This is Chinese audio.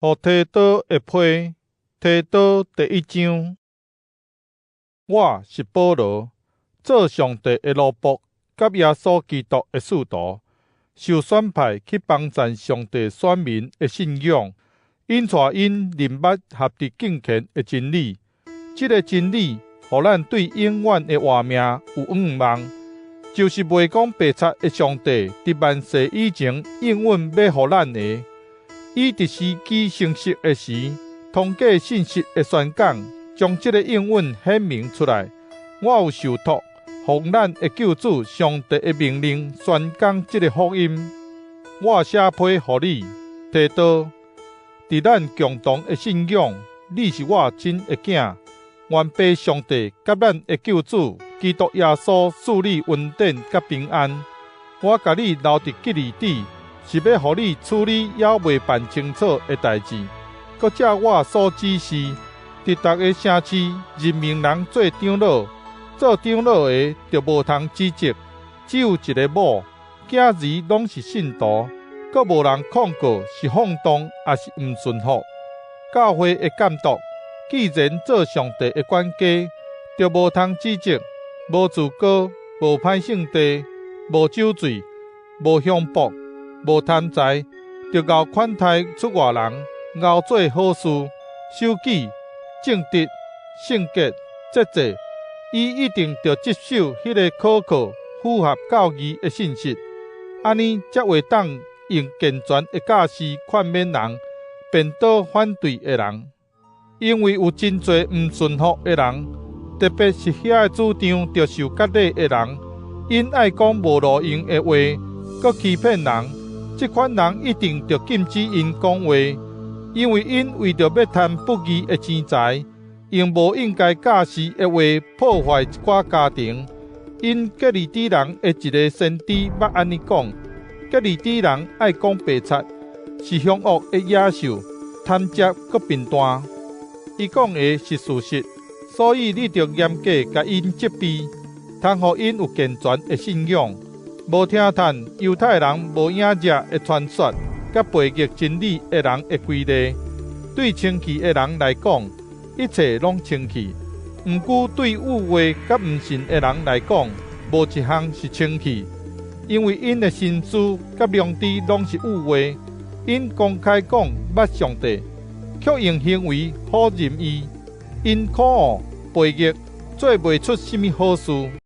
互提多的批，提多第1章。我是保罗，做上帝的奴仆，甲耶稣基督的使徒，受选派去帮赞上帝选民的信仰，引带因人捌合伫敬虔的真理。这个真理，互咱对永远的活命有仰望，就是袂讲白贼的上帝伫万世以前应允要互咱的。伊伫时机成熟的时，通过信息的宣讲，将这个应允显明出来。我有受托，奉咱的救主上帝的命令宣讲这个福音。我写批互你，提多，伫咱共同的信仰，你是我真的囝。愿父上帝甲咱的救主基督耶稣赐你恩典甲平安。我甲你留伫基里底，是要互你处理还未办清楚的代志。搁照我所指示，伫逐个城市任命人做长老，做长老的就无通指责，只有一个某，囝儿拢是信徒，搁无人控告是放荡还是毋顺服。教会的监督，既然做上帝的管家，就无通指责，无自高，无歹性地，无酒醉，无香薄，无贪财，就熬款待出外人，熬做好事，守己、正直、圣洁、节制。伊一定要接受迄个可靠、符合教义的信息，安尼才会当用健全的教示劝勉人，辩倒反对的人。因为有真侪毋顺服的人，特别是遐个主张着受割礼的人，因爱讲无路用的话，搁欺骗人。这款人一定着禁止因讲话，因为因为着要贪不义的钱财，用无应该教示的话破坏一寡家庭。因格里底人的一个先知捌安尼讲：格里底人爱讲白贼，是凶恶的野兽，贪食搁贫惰。伊讲的是事实，所以你着严格甲因责备，通互因有健全的信仰。无听叹犹太人无影热的传说，甲背逆真理的人的规例。对清气的人来讲，一切拢清气；毋过对误会甲毋信的人来讲，无一项是清气，因为因的心思甲良知拢是误会。因公开讲捌上帝，却用行为好任意，因可恶背逆，做袂出什么好事。